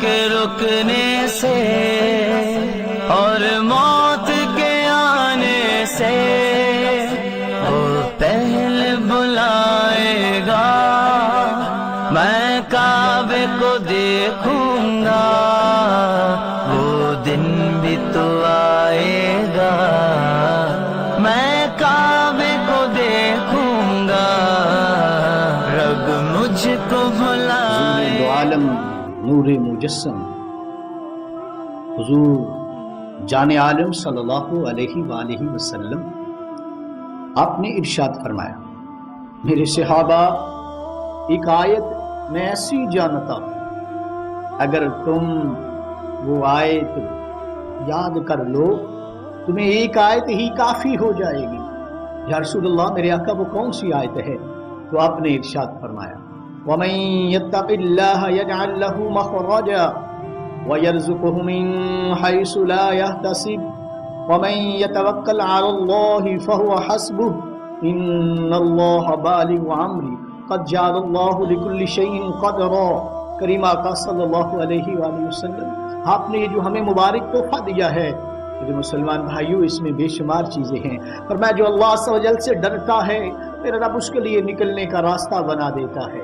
کے رکنے سے اور موت کے آنے سے وہ پہلے بلائے گا، میں کعبے کو دیکھوں گا، وہ دن بھی تو آئے گا، میں کعبے کو دیکھوں گا، رب مجھ کو بلائے۔ دو عالم نور مجسم حضور جان عالم صلی اللہ علیہ وآلہ وسلم آپ نے ارشاد فرمایا، میرے صحابہ ایک آیت میں ایسی جانتا ہوں، اگر تم وہ آیت یاد کر لو تمہیں ایک آیت ہی کافی ہو جائے گی۔ یا رسول اللہ میرے آقا وہ کون سی آیت ہے؟ تو آپ نے ارشاد فرمایا، وَمَن يَتَّقِ اللَّهَ يَجْعَل لَّهُ مَخْرَجًا وَيَرْزُقْهُ مِنْ حَيْثُ لَا يَحْتَسِبُ وَمَن يَتَوَكَّلْ عَلَى اللَّهِ فَهُوَ حَسْبُهُ إِنَّ اللَّهَ بَالِغُ أَمْرِهِ قَدْ جَعَلَ اللَّهُ لِكُلِّ شَيْءٍ قَدْرًا۔ کریم آقا صلی اللہ علیہ وآلہ وسلم آپ نے یہ جو ہمیں مبارک تحفہ دیا ہے، میرے مسلمان بھائیوں، اس میں بے شمار چیزیں ہیں، پر میں جو اللہ عز و جل سے ڈرتا ہے میرا رب اس کے لیے نکلنے کا راستہ بنا دیتا ہے۔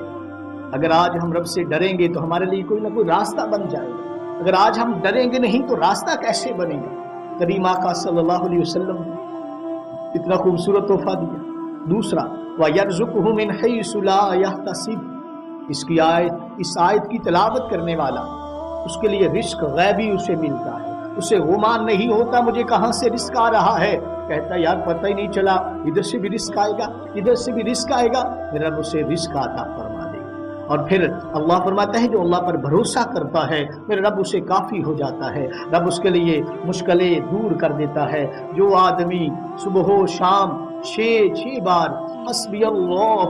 اگر آج ہم رب سے ڈریں گے تو ہمارے لیے کوئی نہ کوئی راستہ بن جائے گا، اگر آج ہم ڈریں گے نہیں تو راستہ کیسے بنے گا؟ کریم آقا صلی اللہ علیہ وسلم اتنا خوبصورت تحفہ دیا۔ دوسرا وَيَرْزُقْهُ مِنْ حَيْثُ لَا يَحْتَسِبُ، اس آیت کی تلاوت کرنے والا اس کے لیے رزق غیبی اسے ملتا ہے، اسے گمان نہیں ہوتا مجھے کہاں سے رزق آ رہا ہے، کہتا یار پتہ ہی نہیں چلا، ادھر سے بھی رزق آئے گا ادھر سے بھی رزق آئے گا، میرا رب اسے رزق عطا فرما دے گا۔ اور پھر اللہ فرماتا ہے جو اللہ پر بھروسہ کرتا ہے میرا رب اسے کافی ہو جاتا ہے، رب اس کے لیے مشکلیں دور کر دیتا ہے۔ جو آدمی صبح و شام 6 بار حسبی اللہ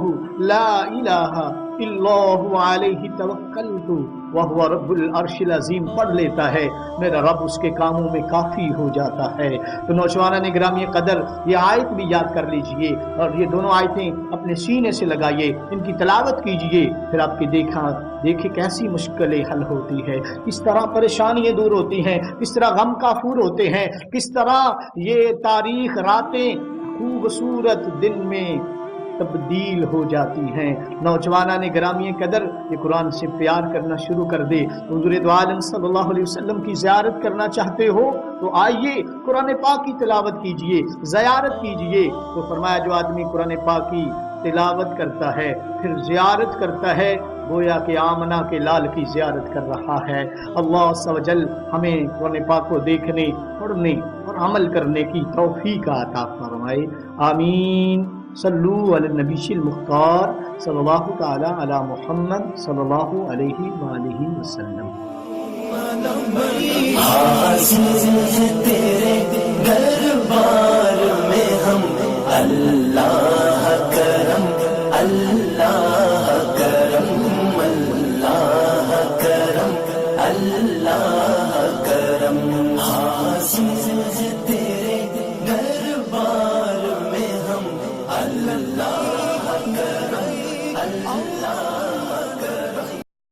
لا الہ الا هو علیہ توکلت وہو رب العرش العظیم پڑھ لیتا ہے، میرا رب اس کے کاموں میں کافی ہو جاتا ہے۔ تو نوجوانان گرامی قدر یہ آیت بھی یاد کر لیجئے اور یہ دونوں آیتیں اپنے سینے سے لگائیے، ان کی تلاوت کیجئے، پھر آپ کی دیکھیں کیسی مشکلیں حل ہوتی ہے، کس طرح پریشانیاں دور ہوتی ہیں، کس طرح غم کافور ہوتے ہیں، کس طرح یہ تاریخ راتیں خوبصورت دن میں تبدیل ہو جاتی ہیں۔ نوجوانان گرامی قدر یہ قرآن سے پیار کرنا شروع کر دے۔ حضور دو عالم صلی اللہ علیہ وسلم کی زیارت کرنا چاہتے ہو تو آئیے قرآن پاک کی تلاوت کیجئے، زیارت کیجئے۔ تو فرمایا جو آدمی قرآن پاک کی تلاوت کرتا ہے پھر زیارت کرتا ہے گویا کہ آمنہ کے لال کی زیارت کر رہا ہے۔ اللہ عز و جل ہمیں قرآن پاک کو دیکھنے، پڑھنے اور عمل کرنے کی توفیق عطا فرمائے، آمین۔ صلو علی النبی المختار صلی اللہ تعالی علی محمد صلی اللہ علیہ وآلہ وسلم۔ تیرے دربار میں ہم اللہ